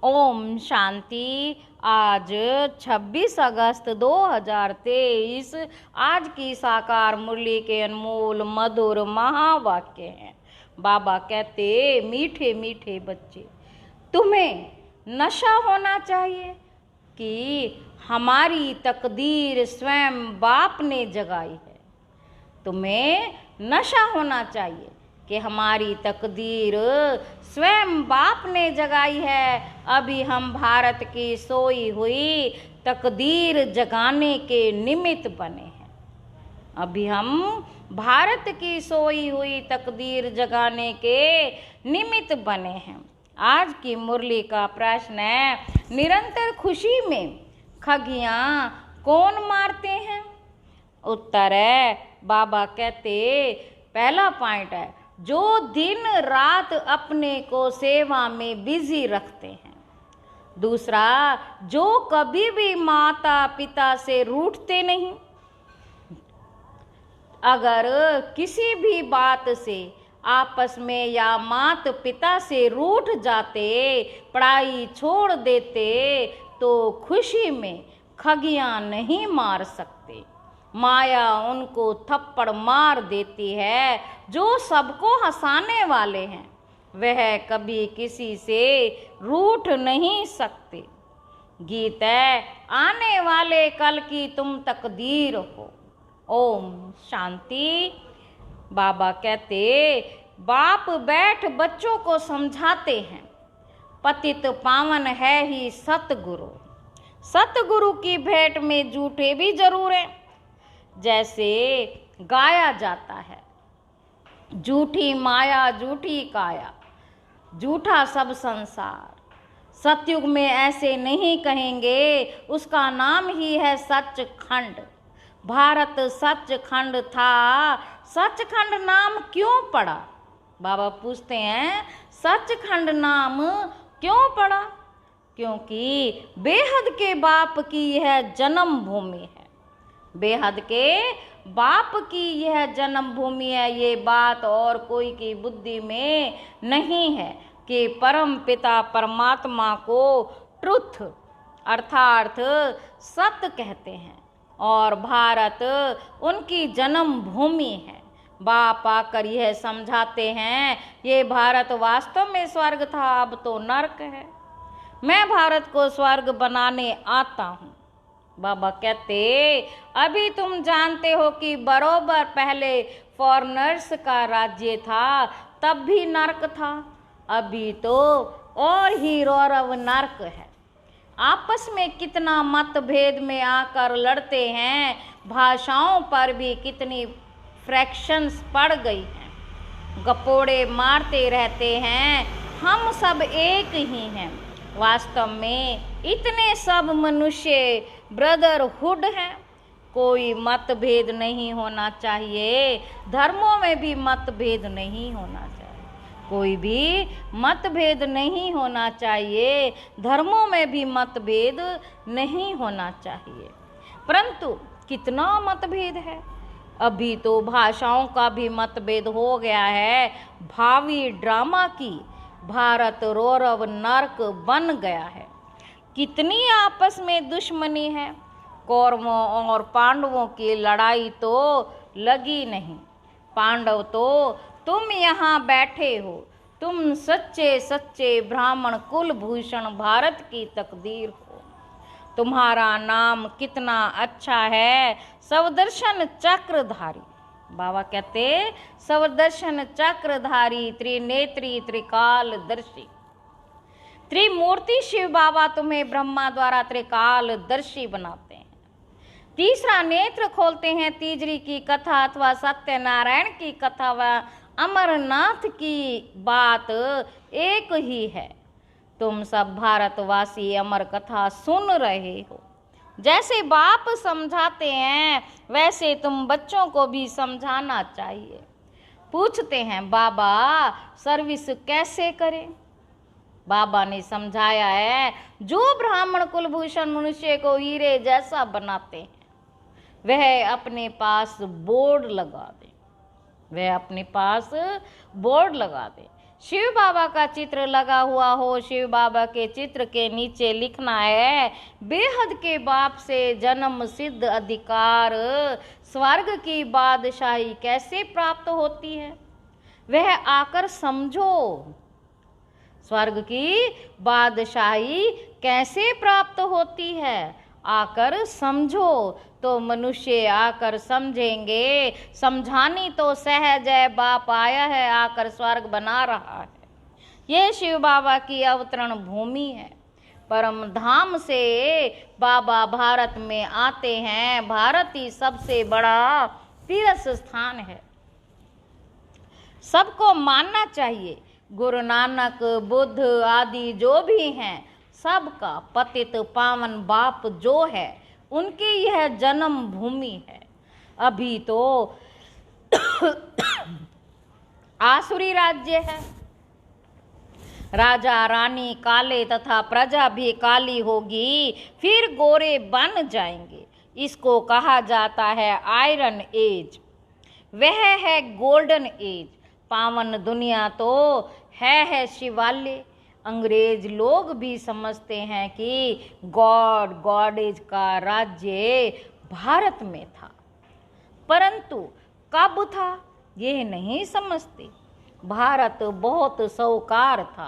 ओम शांति। आज 26 अगस्त 2023 आज की साकार मुरली के अनमोल मधुर महावाक्य हैं। बाबा कहते, मीठे मीठे बच्चे, तुम्हें नशा होना चाहिए कि हमारी तकदीर स्वयं बाप ने जगाई है। तुम्हें नशा होना चाहिए कि हमारी तकदीर स्वयं बाप ने जगाई है। अभी हम भारत की सोई हुई तकदीर जगाने के निमित्त बने हैं। अभी हम भारत की सोई हुई तकदीर जगाने के निमित्त बने हैं। आज की मुरली का प्रश्न है, निरंतर खुशी में खगियां कौन मारते हैं? उत्तर है, बाबा कहते, पहला पॉइंट है, जो दिन रात अपने को सेवा में बिजी रखते हैं। दूसरा, जो कभी भी माता पिता से रूठते नहीं। अगर किसी भी बात से आपस में या माता पिता से रूठ जाते, पढ़ाई छोड़ देते, तो खुशी में खगियां नहीं मार सकते। माया उनको थप्पड़ मार देती है। जो सबको हंसाने वाले हैं वह कभी किसी से रूठ नहीं सकते। गीत है, आने वाले कल की तुम तकदीर हो। ओम शांति। बाबा कहते, बाप बैठ बच्चों को समझाते हैं, पतित पावन है ही सतगुरु। सतगुरु की भेंट में झूठे भी जरूर हैं। जैसे गाया जाता है, झूठी माया झूठी काया, झूठा सब संसार। सतयुग में ऐसे नहीं कहेंगे, उसका नाम ही है सचखंड। भारत सचखंड था, सचखंड नाम क्यों पड़ा? बाबा पूछते हैं, सचखंड नाम क्यों पड़ा? क्योंकि बेहद के बाप की यह जन्म भूमि है। बेहद के बाप की यह जन्म भूमि है। ये बात और कोई की बुद्धि में नहीं है कि परम पिता परमात्मा को ट्रुथ अर्थात सत्य कहते हैं और भारत उनकी जन्म भूमि है। बाप आकर यह समझाते हैं, ये भारत वास्तव में स्वर्ग था, अब तो नरक है। मैं भारत को स्वर्ग बनाने आता हूँ। बाबा कहते, अभी तुम जानते हो कि बरोबर पहले फॉरेनर्स का राज्य था, तब भी नरक था। अभी तो और ही रौरव नरक है। आपस में कितना मतभेद में आकर लड़ते हैं। भाषाओं पर भी कितनी फ्रैक्शंस पड़ गई हैं। गपोड़े मारते रहते हैं। हम सब एक ही हैं। वास्तव में इतने सब मनुष्य ब्रदरहुड हैं। कोई मतभेद नहीं होना चाहिए। धर्मों में भी मतभेद नहीं होना चाहिए। कोई भी मतभेद नहीं होना चाहिए। धर्मों में भी मतभेद नहीं होना चाहिए। परंतु कितना मतभेद है। अभी तो भाषाओं का भी मतभेद हो गया है। भावी ड्रामा की भारत रौरव नरक बन गया है। कितनी आपस में दुश्मनी है। कौरवों और पांडवों की लड़ाई तो लगी नहीं। पांडव तो तुम यहाँ बैठे हो। तुम सच्चे सच्चे ब्राह्मण कुलभूषण भारत की तकदीर हो। तुम्हारा नाम कितना अच्छा है, सवदर्शन चक्रधारी। बाबा कहते, सवदर्शन चक्रधारी, त्रिनेत्री त्रिकालदर्शी। त्रिमूर्ति शिव बाबा तुम्हें ब्रह्मा द्वारा त्रिकालदर्शी बनाते हैं। तीसरा नेत्र खोलते हैं। तीजरी की कथा अथवा सत्यनारायण की कथा व अमरनाथ की बात एक ही है। तुम सब भारतवासी अमर कथा सुन रहे हो। जैसे बाप समझाते हैं वैसे तुम बच्चों को भी समझाना चाहिए। पूछते हैं, बाबा सर्विस कैसे करें? बाबा ने समझाया है, जो ब्राह्मण कुलभूषण मनुष्य को हीरे जैसा बनाते हैं वह अपने पास बोर्ड लगा दे। वह अपने पास बोर्ड लगा दे। शिव बाबा का चित्र लगा हुआ हो, शिव बाबा के चित्र के नीचे लिखना है, बेहद के बाप से जन्म सिद्ध अधिकार, स्वर्ग की बादशाही कैसे प्राप्त होती है वह आकर समझो। स्वर्ग की बादशाही कैसे प्राप्त होती है आकर समझो। तो मनुष्य आकर समझेंगे, समझानी तो सहज है, बाप आया है आकर स्वर्ग बना रहा है। ये शिव बाबा की अवतरण भूमि है। परम धाम से बाबा भारत में आते हैं। भारत ही सबसे बड़ा तीर्थ स्थान है, सबको मानना चाहिए। गुरु नानक, बुद्ध आदि जो भी हैं, सबका पतित पावन बाप जो है उनकी यह जन्म भूमि है। अभी तो आसुरी राज्य है, राजा रानी काले तथा प्रजा भी काली होगी, फिर गोरे बन जाएंगे। इसको कहा जाता है आयरन एज, वह है गोल्डन एज। पावन दुनिया तो है शिवालय। अंग्रेज लोग भी समझते हैं कि गॉडेज का राज्य भारत में था, परंतु कब था यह नहीं समझते। भारत बहुत साहूकार था,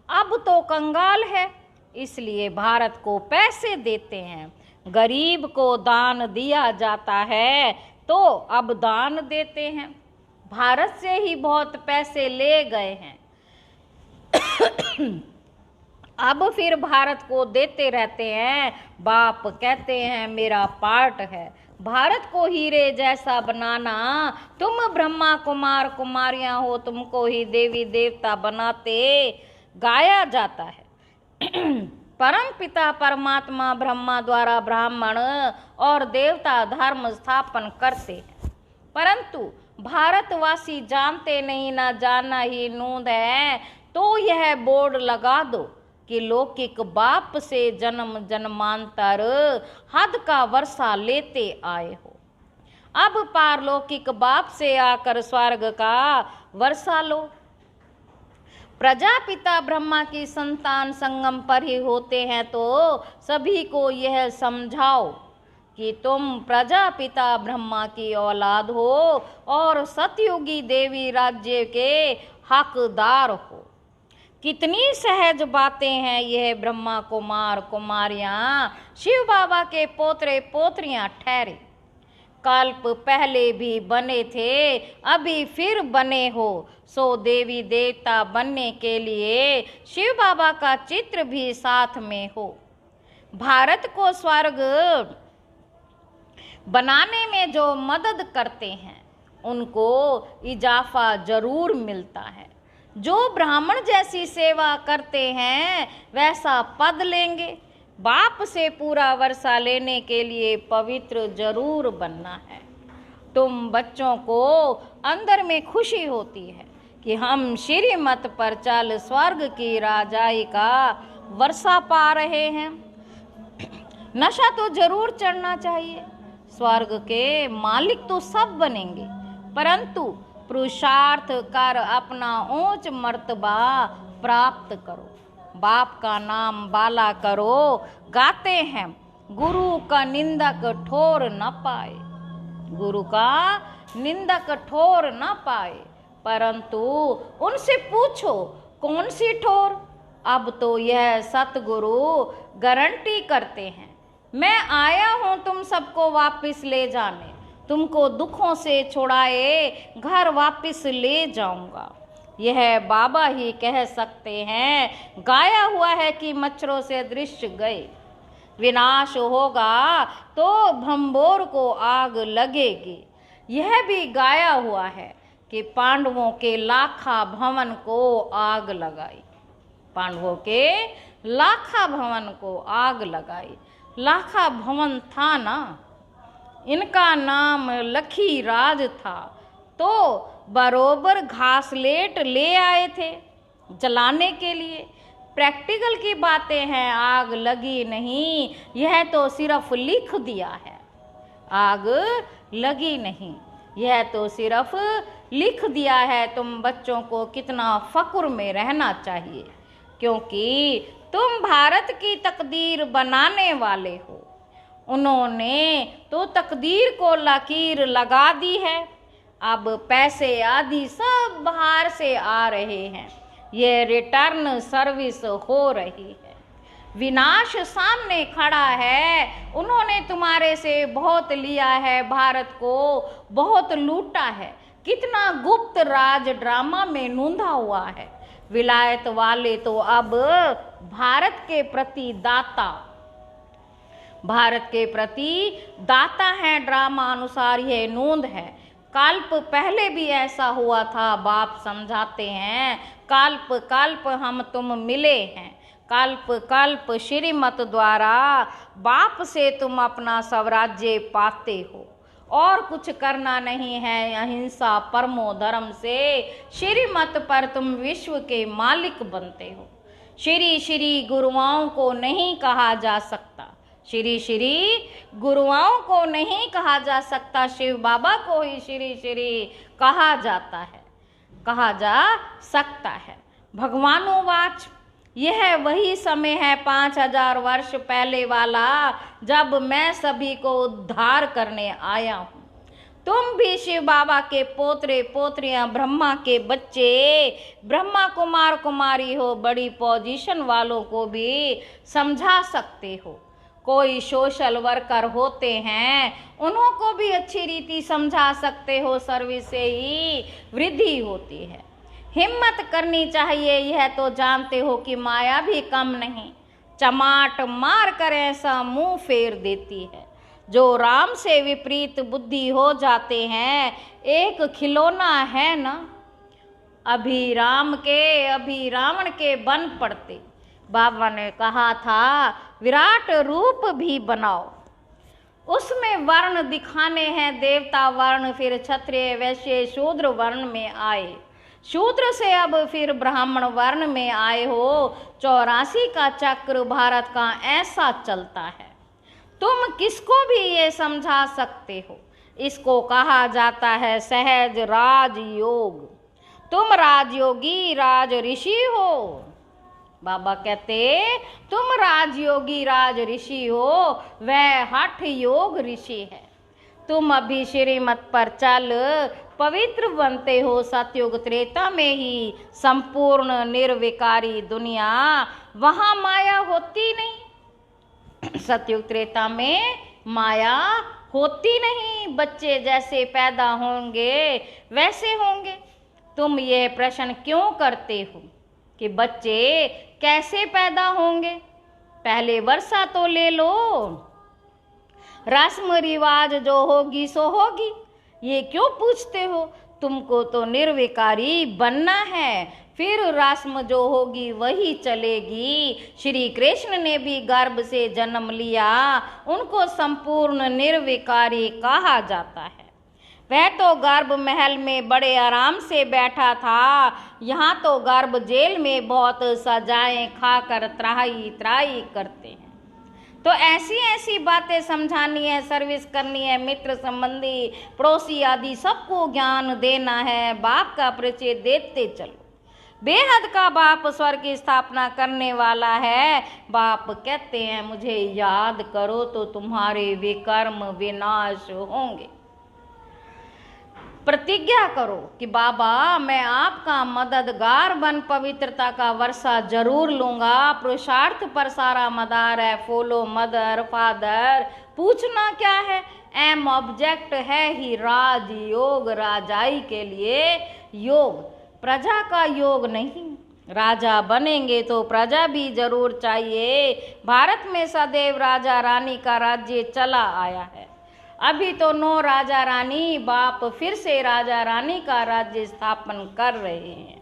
अब तो कंगाल है, इसलिए भारत को पैसे देते हैं। गरीब को दान दिया जाता है तो अब दान देते हैं। भारत से ही बहुत पैसे ले गए हैं, अब फिर भारत को देते रहते हैं। बाप कहते हैं मेरा पार्ट है भारत को हीरे जैसा बनाना। तुम ब्रह्मा कुमार कुमारियां हो, तुमको ही देवी देवता बनाते गाया जाता है। परम पिता परमात्मा ब्रह्मा द्वारा ब्राह्मण और देवता धर्म स्थापन करते हैं, परंतु भारतवासी जानते नहीं, ना जानना ही नूंद है। तो यह बोर्ड लगा दो कि लौकिक बाप से जन्म जन्मांतर हद का वर्षा लेते आए हो, अब पारलौकिक बाप से आकर स्वर्ग का वर्षा लो। प्रजापिता ब्रह्मा की संतान संगम पर ही होते हैं, तो सभी को यह समझाओ कि तुम प्रजापिता ब्रह्मा की औलाद हो और सतयुगी देवी राज्य के हकदार हो। कितनी सहज बातें हैं यह ब्रह्मा कुमार कुमारियां शिव बाबा के पोतरे पोत्रियां ठहरे। कल्प पहले भी बने थे, अभी फिर बने हो, सो देवी देवता बनने के लिए शिव बाबा का चित्र भी साथ में हो। भारत को स्वर्ग बनाने में जो मदद करते हैं उनको इजाफा जरूर मिलता है। जो ब्राह्मण जैसी सेवा करते हैं वैसा पद लेंगे। बाप से पूरा वर्षा लेने के लिए पवित्र जरूर बनना है। तुम बच्चों को अंदर में खुशी होती है कि हम श्रीमत पर चल स्वर्ग की राजाई का वर्षा पा रहे हैं। नशा तो जरूर चढ़ना चाहिए। स्वर्ग के मालिक तो सब बनेंगे, परंतु पुरुषार्थ कर अपना ऊंच मर्तबा प्राप्त करो। बाप का नाम बाला करो, गाते हैं गुरु का निंदक ठोर न पाए। गुरु का निंदक ठोर न पाए, परंतु उनसे पूछो कौन सी ठोर। अब तो यह सतगुरु गारंटी करते हैं, मैं आया हूं तुम सबको वापस ले जाने, तुमको दुखों से छुड़ाए घर वापस ले जाऊंगा। यह बाबा ही कह सकते हैं। गाया हुआ है कि मच्छरों से दृश्य गए, विनाश होगा तो भंबोर को आग लगेगी। यह भी गाया हुआ है कि पांडवों के लाखा भवन को आग लगाई। पांडवों के लाखा भवन को आग लगाई। लाखा भवन था ना, इनका नाम लखी राज था, तो बरोबर घासलेट ले आए थे जलाने के लिए। प्रैक्टिकल की बातें हैं, आग लगी नहीं, यह तो सिर्फ लिख दिया है। आग लगी नहीं, यह तो सिर्फ लिख दिया है तुम बच्चों को कितना फक्र में रहना चाहिए, क्योंकि तुम भारत की तकदीर बनाने वाले हो। उन्होंने तो तकदीर को लकीर लगा दी है, अब पैसे आदि सब बाहर से आ रहे हैं, ये रिटर्न सर्विस हो रही है। विनाश सामने खड़ा है, उन्होंने तुम्हारे से बहुत लिया है, भारत को बहुत लूटा है, कितना गुप्त राज ड्रामा में नूंधा हुआ है। विलायत वाले तो अब भारत के प्रति दाता हैं, ड्रामा अनुसार यह नूंद है। कल्प पहले भी ऐसा हुआ था, बाप समझाते हैं, कल्प हम तुम मिले हैं, कल्प श्रीमत द्वारा बाप से तुम अपना स्वराज्य पाते हो, और कुछ करना नहीं है। अहिंसा परमो धर्म से श्रीमत पर तुम विश्व के मालिक बनते हो। श्री गुरुओं को नहीं कहा जा सकता, श्री गुरुओं को नहीं कहा जा सकता, शिव बाबा को ही श्री कहा जा सकता है। भगवानोवाच, यह वही समय है 5000 वर्ष पहले वाला, जब मैं सभी को उद्धार करने आया हूँ। तुम भी शिव बाबा के पोतरे पोतरियां, ब्रह्मा के बच्चे, ब्रह्मा कुमार कुमारी हो, बड़ी पोजीशन वालों को भी समझा सकते हो। कोई सोशल वर्कर होते हैं, उन्हों को भी अच्छी रीति समझा सकते हो, सर्विस से ही वृद्धि होती है। हिम्मत करनी चाहिए, यह तो जानते हो कि माया भी कम नहीं, चमाट मार कर ऐसा मुंह फेर देती है। जो राम से विपरीत बुद्धि हो जाते हैं, एक खिलौना है ना, अभी रावण के बन पड़ते। बाबा ने कहा था विराट रूप भी बनाओ, उसमें वर्ण दिखाने हैं, देवता वर्ण, फिर क्षत्रिय वैश्य शूद्र वर्ण में आए, शूद्र से अब फिर ब्राह्मण वर्ण में आए हो। 84 का चक्र भारत का ऐसा चलता है। तुम किसको भी ये समझा सकते हो, इसको कहा जाता है सहज राजयोग। तुम राजयोगी राज ऋषि हो। बाबा कहते तुम राजयोगी राज ऋषि हो, वह हठ योग ऋषि है। तुम अभी श्रीमत पर चल पवित्र बनते हो। सतयुग त्रेता में ही संपूर्ण निर्विकारी दुनिया, वहां माया होती नहीं। सतयुग त्रेता में माया होती नहीं, बच्चे जैसे पैदा होंगे वैसे होंगे। तुम ये प्रश्न क्यों करते हो कि बच्चे कैसे पैदा होंगे? पहले वर्षा तो ले लो, रस्म रिवाज जो होगी सो होगी, ये क्यों पूछते हो? तुमको तो निर्विकारी बनना है, फिर रस्म जो होगी वही चलेगी। श्री कृष्ण ने भी गर्भ से जन्म लिया, उनको संपूर्ण निर्विकारी कहा जाता है। वह तो गर्भ महल में बड़े आराम से बैठा था, यहाँ तो गर्भ जेल में बहुत सजाएं खाकर त्राही त्राही करते हैं। तो ऐसी ऐसी बातें समझानी है, सर्विस करनी है, मित्र संबंधी पड़ोसी आदि सबको ज्ञान देना है। बाप का परिचय देते चलो। बेहद का बाप स्वर्ग की स्थापना करने वाला है। बाप कहते हैं मुझे याद करो तो तुम्हारे विकर्म विनाश होंगे। प्रतिज्ञा करो कि बाबा मैं आपका मददगार बन पवित्रता का वर्षा जरूर लूंगा। पुरुषार्थ पर सारा मदार है। फॉलो मदर फादर, पूछना क्या है? एम ऑब्जेक्ट है ही राजयोग, राजाई के लिए योग, प्रजा का योग नहीं। राजा बनेंगे तो प्रजा भी जरूर चाहिए। भारत में सदैव राजा रानी का राज्य चला आया है। अभी तो 9 राजा रानी, बाप फिर से राजा रानी का राज्य स्थापन कर रहे हैं।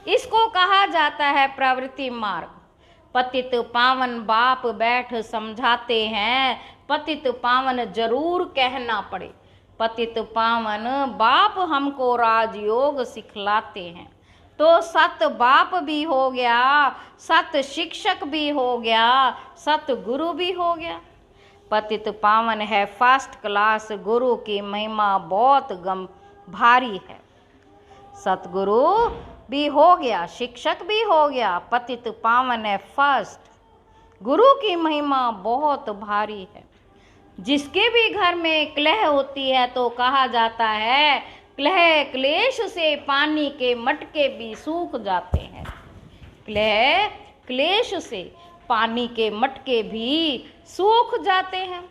इसको कहा जाता है प्रवृत्ति मार्ग। पतित पावन बाप बैठ समझाते हैं। पतित पावन जरूर कहना पड़े। पतित पावन बाप हमको राजयोग सिखलाते हैं। तो सत बाप भी हो गया, सत शिक्षक भी हो गया, सत गुरु भी हो गया। पतित पावन है फर्स्ट क्लास गुरु की महिमा बहुत भारी है। सतगुरु भी हो गया, शिक्षक भी हो गया, पतित पावन है फर्स्ट। गुरु की महिमा बहुत भारी है। जिसके भी घर में कलह होती है तो कहा जाता है कलह क्लेश से पानी के मटके भी सूख जाते हैं। कलह क्लेश से पानी के मटके भी सूख जाते हैं।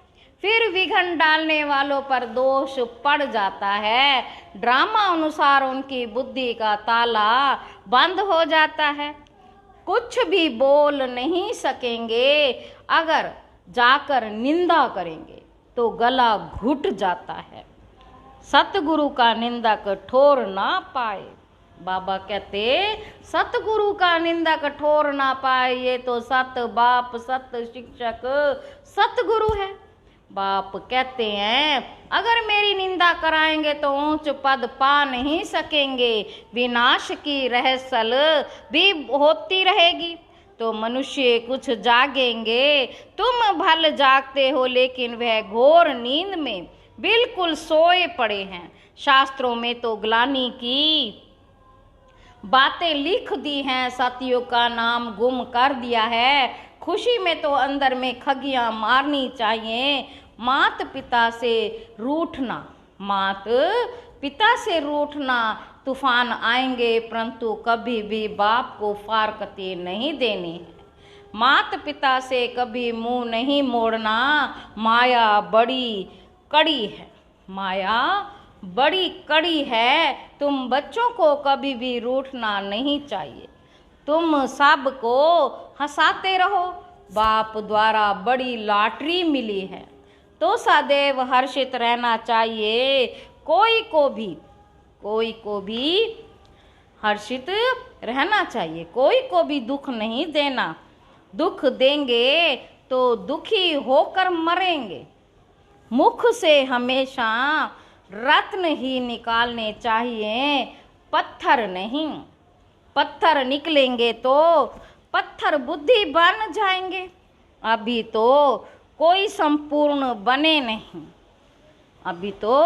फिर विघन डालने वालों पर दोष पड़ जाता है। ड्रामा अनुसार उनकी बुद्धि का ताला बंद हो जाता है। कुछ भी बोल नहीं सकेंगे। अगर जाकर निंदा करेंगे तो गला घुट जाता है। सतगुरु का निंदक ठोर ना पाए। बाबा कहते सतगुरु का निंदक ठोर ना पाए। ये तो सत बाप सत शिक्षक सतगुरु है। बाप कहते हैं अगर मेरी निंदा कराएंगे तो ऊंच पद पा नहीं सकेंगे। विनाश की रहसल भी होती रहेगी तो मनुष्य कुछ जागेंगे। तुम भल जागते हो लेकिन वह घोर नींद में बिल्कुल सोए पड़े हैं। शास्त्रों में तो ग्लानि की बातें लिख दी हैं। सतयुग का नाम गुम कर दिया है। खुशी में तो अंदर में खगियां मारनी चाहिए। मात पिता से रूठना, मात पिता से रूठना, तूफान आएंगे परंतु कभी भी बाप को फारकती नहीं देनी है। मात पिता से कभी मुंह नहीं मोड़ना। माया बड़ी कड़ी है, माया बड़ी कड़ी है। तुम बच्चों को कभी भी रूठना नहीं चाहिए। तुम सबको हंसाते रहो। बाप द्वारा बड़ी लॉटरी मिली है तो सदैव हर्षित रहना चाहिए। कोई को भी हर्षित रहना चाहिए। कोई को भी दुख नहीं देना। दुख देंगे तो दुखी होकर मरेंगे। मुख से हमेशा रत्न ही निकालने चाहिए, पत्थर नहीं। पत्थर निकलेंगे तो पत्थर बुद्धि बन जाएंगे। अभी तो कोई संपूर्ण बने नहीं। अभी तो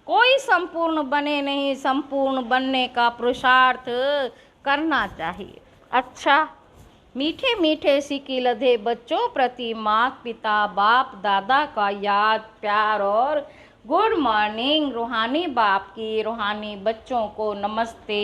कोई संपूर्ण बने नहीं। संपूर्ण बनने का पुरुषार्थ करना चाहिए। अच्छा, मीठे मीठे सिक्के लधे बच्चों प्रति माता पिता बाप दादा का याद प्यार और गुड मॉर्निंग। रूहानी बाप की रूहानी बच्चों को नमस्ते।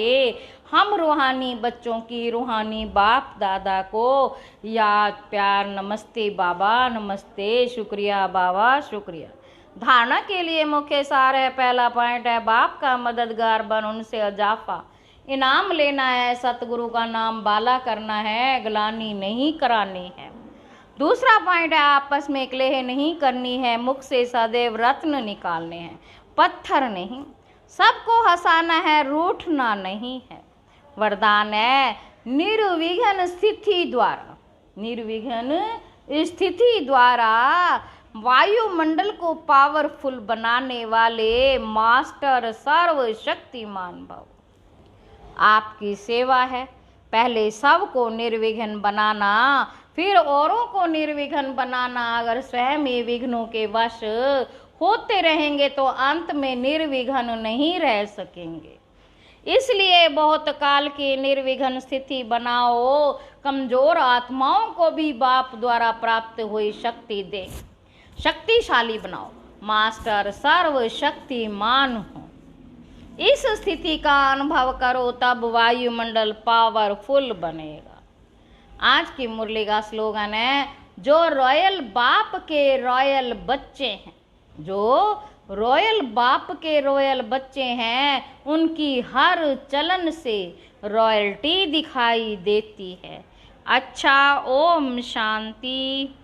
हम रूहानी बच्चों की रूहानी बाप दादा को याद प्यार नमस्ते बाबा नमस्ते। शुक्रिया बाबा शुक्रिया। धारणा के लिए मुख्य सार है। पहला पॉइंट है बाप का मददगार बन उनसे अजाफा इनाम लेना है। सतगुरु का नाम बाला करना है, ग्लानि नहीं करानी है। दूसरा पॉइंट है आपस में कलह नहीं करनी है। मुख से सदैव रत्न निकालने हैं, पत्थर नहीं। सबको हंसाना है, रूठना नहीं है। वरदान है निर्विघ्न स्थिति द्वारा। निर्विघ्न स्थिति द्वारा वायुमंडल को पावरफुल बनाने वाले मास्टर सर्वशक्तिमान भव आपकी सेवा है। पहले सबको निर्विघ्न बनाना, फिर औरों को निर्विघ्न बनाना। अगर स्वयं ही विघ्नों के वश होते रहेंगे तो अंत में निर्विघ्न नहीं रह सकेंगे। इसलिए बहुत काल की निर्विघ्न स्थिति बनाओ। कमजोर आत्माओं को भी बाप द्वारा प्राप्त हुई शक्ति दे, शक्तिशाली बनाओ। मास्टर सर्वशक्तिमान हो। इस स्थिति का अनुभव करो तब वायुमंडल पावरफुल बनेगा। आज की मुरली का स्लोगन है जो रॉयल बाप के रॉयल बच्चे हैं, जो रॉयल बाप के रॉयल बच्चे हैं उनकी हर चलन से रॉयल्टी दिखाई देती है। अच्छा, ओम शांति।